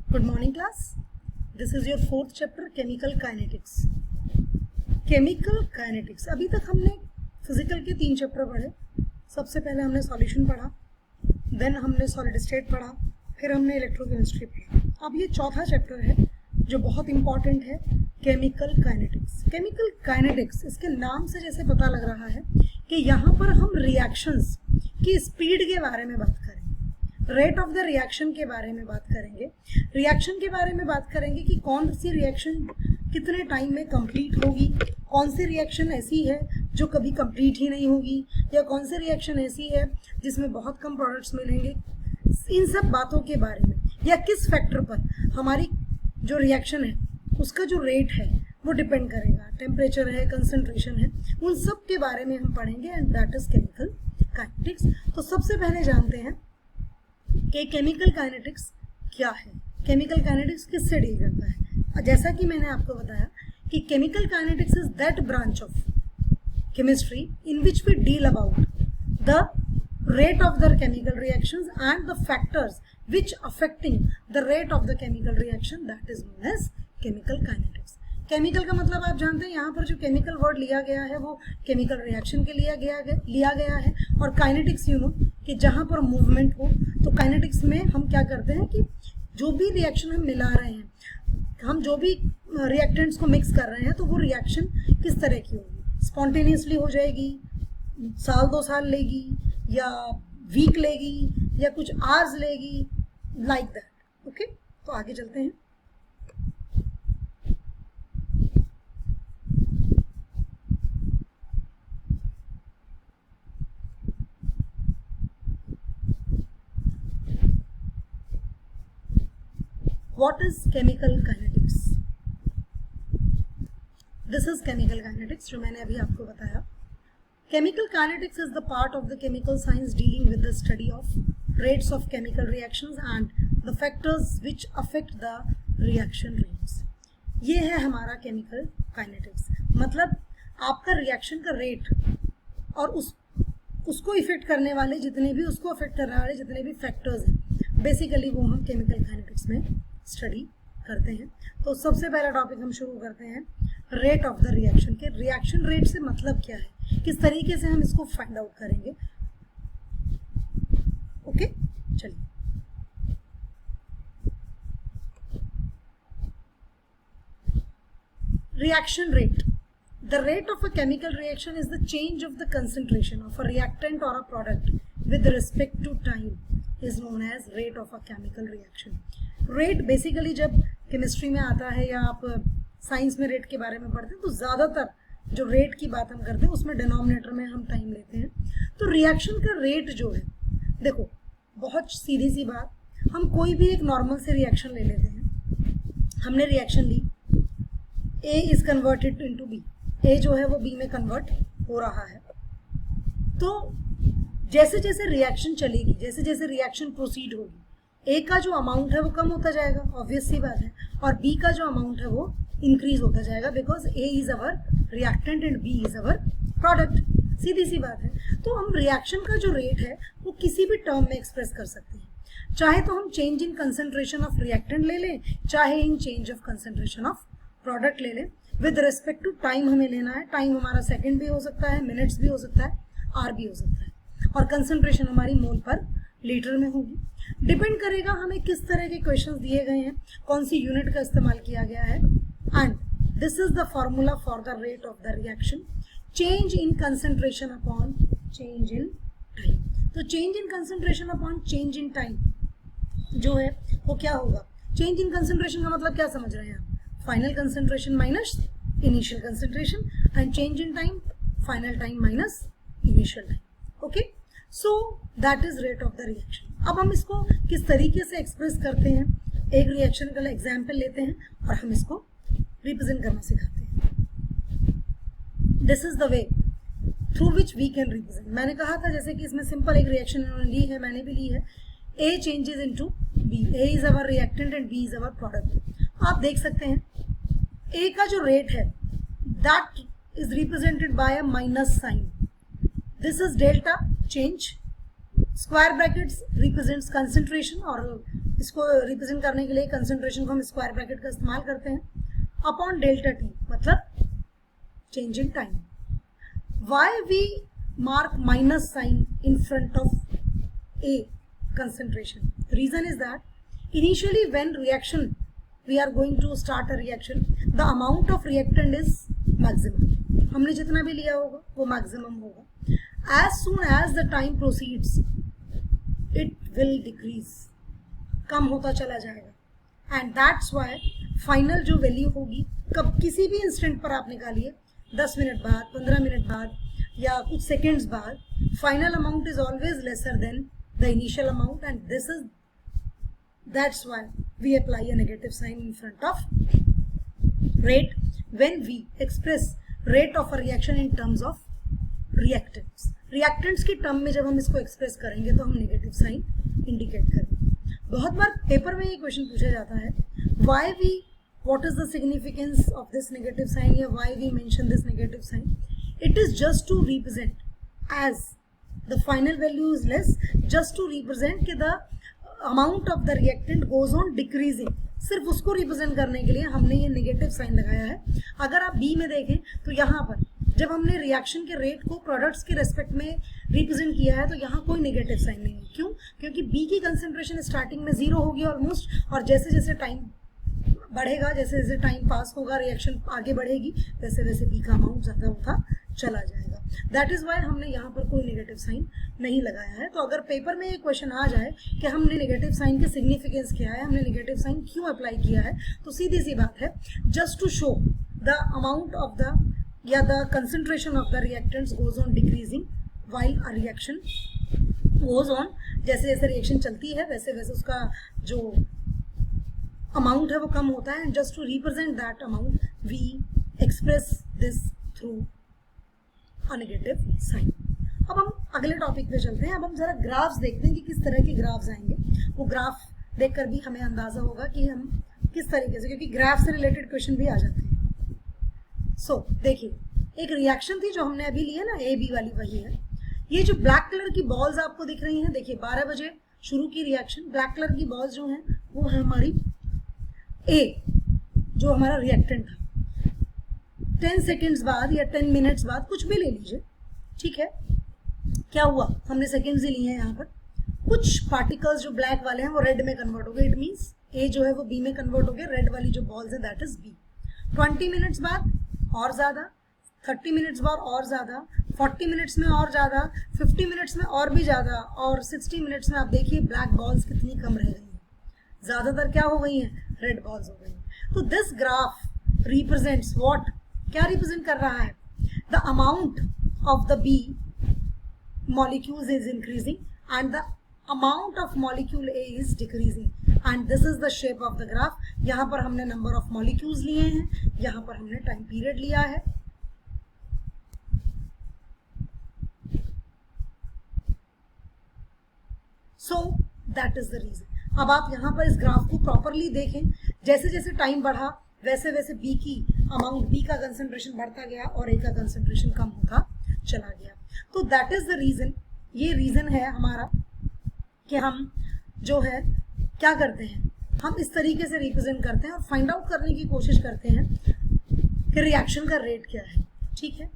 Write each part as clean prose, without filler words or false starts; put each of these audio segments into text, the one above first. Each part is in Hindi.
Good morning class. This is your fourth chapter chemical kinetics. Chemical kinetics. अभी तक हमने फिजिकल के 3 चैप्टर पढ़े. सबसे पहले हमने सॉल्यूशन पढ़ा, देन हमने सॉलिड स्टेट पढ़ा, फिर हमने इलेक्ट्रोकेमिस्ट्री पढ़ा. अब ये चौथा चैप्टर है जो बहुत इंपॉर्टेंट है, केमिकल काइनेटिक्स. केमिकल काइनेटिक्स इसके नाम से जैसे पता लग रहा है कि यहाँ पर हम रिएक्शंस की स्पीड के बारे में बात करेंगे, रेट ऑफ द रिएक्शन के बारे में बात करेंगे, रिएक्शन के बारे में बात करेंगे कि कौन सी रिएक्शन कितने टाइम में कंप्लीट होगी, कौन सी रिएक्शन ऐसी है जो कभी कंप्लीट ही नहीं होगी, या कौन सी रिएक्शन ऐसी है जिसमें बहुत कम प्रोडक्ट्स मिलेंगे. इन सब बातों के बारे में, या किस फैक्टर पर हमारी जो रिएक्शन है उसका जो रेट है वो डिपेंड करेगा, टेम्परेचर है, कंसंट्रेशन है, उन सब के बारे में हम पढ़ेंगे and that is chemical kinetics. तो सबसे पहले जानते हैं कि केमिकल काइनेटिक्स क्या है, केमिकल काइनेटिक्स किससे डील करता है. जैसा कि मैंने आपको बताया कि chemical kinetics is that branch of chemistry in which we deal about the rate of the chemical reactions and the factors which affecting the rate of the chemical reaction, that is known as chemical kinetics. Chemical का मतलब आप जानते हैं, यहाँ पर जो केमिकल वर्ड लिया गया है वो केमिकल रिएक्शन के लिया गया है, और काइनेटिक्स यू नो कि जहाँ पर मूवमेंट हो. तो काइनेटिक्स में हम क्या करते हैं कि जो भी रिएक्शन हम मिला रहे हैं, हम जो भी रिएक्टेंट्स को मिक्स कर रहे हैं, तो वो रिएक्शन किस तरह की होगी, स्पॉन्टेनियसली हो जाएगी, साल 2 साल लेगी, या वीक लेगी, या कुछ आवर्स लेगी, लाइक दैट. ओके, तो आगे चलते हैं. What is chemical kinetics? This is chemical kinetics जो मैंने अभी आपको बताया. Chemical kinetics is the part of the chemical science dealing with the study of rates of chemical reactions and the factors which affect the reaction rates. ये है हमारा chemical kinetics. मतलब आपका रिएक्शन का रेट और उसको इफेक्ट करने वाले जितने भी, उसको अफेक्ट करने वाले जितने भी फैक्टर्स हैं, बेसिकली वो हम केमिकल काइनेटिक्स में स्टडी करते हैं. तो सबसे पहला टॉपिक हम शुरू करते हैं रेट ऑफ द रिएक्शन के. रिएक्शन रेट से मतलब क्या है, किस तरीके से हम इसको फाइंड आउट करेंगे. ओके, चलिए. Reaction rate. The rate of a chemical reaction is the change of the concentration of a reactant or a product with respect to time is known as rate of a chemical reaction. Rate basically जब केमिस्ट्री में आता है या आप साइंस में रेट के बारे में पढ़ते हैं, तो ज़्यादातर जो रेट की बात हम करते हैं उसमें डिनोमिनेटर में हम टाइम लेते हैं. तो रिएक्शन का रेट जो है, देखो बहुत सीधी सी बात, हम कोई भी एक नॉर्मल से रिएक्शन ले लेते हैं. हमने रिएक्शन ली, A is converted into B, A जो है वो B में कन्वर्ट हो रहा है. तो जैसे जैसे रिएक्शन चलेगी, जैसे जैसे रिएक्शन प्रोसीड होगी, A का जो अमाउंट है वो कम होता जाएगा, ऑब्वियस सी बात है, और B का जो अमाउंट है वो इंक्रीज होता जाएगा, because A is our reactant and B is our product. सीधी सी बात है. तो हम रिएक्शन का जो रेट है वो किसी भी टर्म में एक्सप्रेस कर सकते हैं. चाहे तो हम change in concentration of reactant ले लें, चाहे in change of concentration of product ले लें. विद रिस्पेक्ट टू टाइम हमें लेना है. टाइम हमारा सेकेंड भी हो सकता है, मिनट्स भी हो सकता है, आर भी हो सकता है, और कंसंट्रेशन हमारी मोल पर लीटर में होगी. डिपेंड करेगा हमें किस तरह के क्वेश्चंस दिए गए हैं, कौन सी यूनिट का इस्तेमाल किया गया है. And this is the formula for the rate of the reaction, change in concentration upon change in time. तो change in concentration upon change in time जो है वो क्या होगा. चेंज इन कंसंट्रेशन का मतलब क्या समझ रहे हैं आप, final concentration minus initial concentration, and change in time final time minus initial time. Okay, so that is rate of the reaction. अब हम इसको किस तरीके से एक्सप्रेस करते हैं, एक रिएक्शन का एग्जाम्पल लेते हैं और हम इसको रिप्रेजेंट करना सिखाते हैं. This is the way through which we can represent. मैंने कहा था जैसे कि इसमें सिंपल एक रिएक्शन इन्होंने ली है, मैंने भी ली है. A changes into B, A is our reactant and B is our product. आप देख सकते हैं A का जो रेट है that is represented by a minus sign. This is delta change. Square brackets represents concentration, or इसको रिप्रेजेंट करने के लिए कंसंट्रेशन को हम स्क्वायर ब्रैकेट का इस्तेमाल करते हैं, अपॉन डेल्टा टी मतलब change in time. Why we mark minus sign in front of a concentration? Reason is that initially when we are going to start a reaction, the amount of reactant is maximum. हमने जितना भी लिया होगा वो maximum होगा. As soon as the time proceeds, it will decrease. कम होता चला जाएगा. And that's why final जो value होगी, कब किसी भी instant पर आप निकालिए, 10 मिनट बाद, 15 मिनट बाद या कुछ सेकेंड्स बाद, final amount is always lesser than the initial amount, and this is that's why we apply a negative sign in front of rate when we express rate of a reaction in terms of reactants. Reactants के टर्म में जब हम इसको एक्सप्रेस करेंगे तो हम नेगेटिव साइन इंडिकेट करेंगे. बहुत बार पेपर में ये क्वेश्चन पूछा जाता है, why we, what is the significance of this negative sign, या why we mention this negative sign. It is just to represent, as the final value is less, just to represent कि the amount of the reactant goes on decreasing. सिर्फ उसको रिप्रेजेंट करने के लिए हमने ये नेगेटिव साइन लगाया है. अगर आप बी में देखें तो यहाँ पर जब हमने रिएक्शन के रेट को प्रोडक्ट्स के रेस्पेक्ट में रिप्रेजेंट किया है तो यहाँ कोई नेगेटिव साइन नहीं है. क्यों? क्योंकि बी की कंसेंट्रेशन स्टार्टिंग में 0 होगी ऑलमोस्ट, और जैसे जैसे टाइम बढ़ेगा, जैसे जैसे टाइम पास होगा, रिएक्शन आगे बढ़ेगी, वैसे वैसे बी का अमाउंट ज़्यादा होता चला जाएगा. दैट इज वाई हमने यहाँ पर कोई नेगेटिव साइन नहीं लगाया है. तो अगर पेपर में ये क्वेश्चन आ जाए कि हमने नेगेटिव साइन के सिग्निफिकेंस क्या है, हमने नेगेटिव साइन क्यों अप्लाई किया है, तो सीधी सी बात है, just to show the amount of the या the concentration of the reactants goes on decreasing while a reaction goes on. जैसे जैसे रिएक्शन चलती है वैसे वैसे उसका जो अमाउंट है वो कम होता है. And just to represent that amount we express this through a negative sign. अब हम अगले टॉपिक पे चलते हैं. अब हम जरा ग्राफ्स देखते हैं कि किस तरह के ग्राफ्स आएंगे. वो ग्राफ देखकर भी हमें अंदाजा होगा कि हम किस तरीके से, क्योंकि ग्राफ से रिलेटेड क्वेश्चन भी आ जाते हैं. सो देखिए, एक रिएक्शन थी जो हमने अभी ली है ना, ए बी वाली, वही है. ये जो ब्लैक कलर की बॉल्स आपको दिख रही हैं, देखिए 12 बजे शुरू की रिएक्शन. ब्लैक कलर की बॉल्स जो हैं वो है हमारी ए, जो हमारा रिएक्टेंट था. 10 सेकेंड्स बाद या 10 मिनट्स बाद, कुछ भी ले लीजिए, ठीक है. क्या हुआ, हमने सेकेंड्स ही लिए हैं. यहाँ पर कुछ पार्टिकल्स जो ब्लैक वाले हैं वो रेड में कन्वर्ट हो गए. इट मीन्स ए जो है वो बी में कन्वर्ट हो गया. रेड वाली जो बॉल्स है दैट इज बी. 20 मिनट्स बाद और ज़्यादा, 30 मिनट्स बाद और ज़्यादा, 40 मिनट्स में और ज़्यादा, 50 मिनट्स में और भी ज़्यादा, और 60 मिनट्स में आप देखिए ब्लैक बॉल्स कितनी कम रह गई हैं. ज़्यादातर क्या हो गई हैं, रेड बॉल्स हो गई हैं. तो दिस ग्राफ रिप्रेजेंट्स व्हाट, क्या रिप्रेजेंट कर रहा है, the amount of the B molecules is increasing and the amount of molecule A is decreasing. And this is the shape of the graph. यहाँ पर हमने नंबर ऑफ मॉलिक्यूल्स लिए हैं, यहाँ पर हमने टाइम पीरियड लिया है. So that is the reason. अब आप यहाँ पर इस ग्राफ को प्रॉपरली देखें. जैसे जैसे टाइम बढ़ा वैसे वैसे बी की अमाउंट, बी का कंसंट्रेशन बढ़ता गया और ए का कंसंट्रेशन कम होता चला गया. तो दैट इज द रीजन. ये रीजन है हमारा कि हम जो है क्या करते हैं, हम इस तरीके से रिप्रेजेंट करते हैं और फाइंड आउट करने की कोशिश करते हैं कि रिएक्शन का रेट क्या है. ठीक है,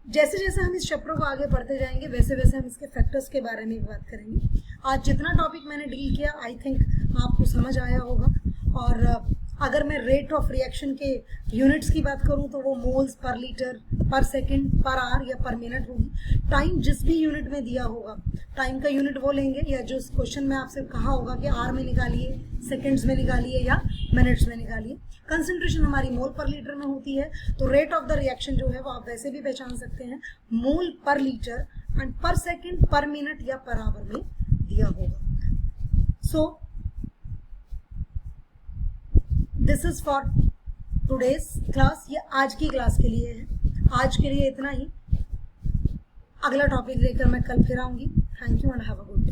जैसे जैसे हम इस चैप्टर को आगे पढ़ते जाएंगे वैसे वैसे हम इसके फैक्टर्स के बारे में बात करेंगे. आज जितना टॉपिक मैंने डील किया आई थिंक आपको समझ आया होगा. और अगर मैं रेट ऑफ रिएक्शन के यूनिट्स की बात करूं तो वो मोल्स पर लीटर, पर सेकंड, पर आवर या पर मिनट होगी. टाइम जिस भी यूनिट में दिया होगा, टाइम का यूनिट वो लेंगे, या जो क्वेश्चन में आपसे कहा होगा कि आवर में निकालिए, सेकंड्स में निकालिए या मिनट्स में निकालिए. कंसंट्रेशन हमारी मोल पर लीटर में होती है, तो रेट ऑफ द रिएक्शन जो है वो आप वैसे भी पहचान सकते हैं, मोल पर लीटर एंड पर सेकंड, पर मिनट या पर आवर में दिया होगा. So this is for today's class. ये आज की क्लास के लिए है. आज के लिए इतना ही. अगला टॉपिक लेकर मैं कल फिर आऊंगी. Thank you and have a good day.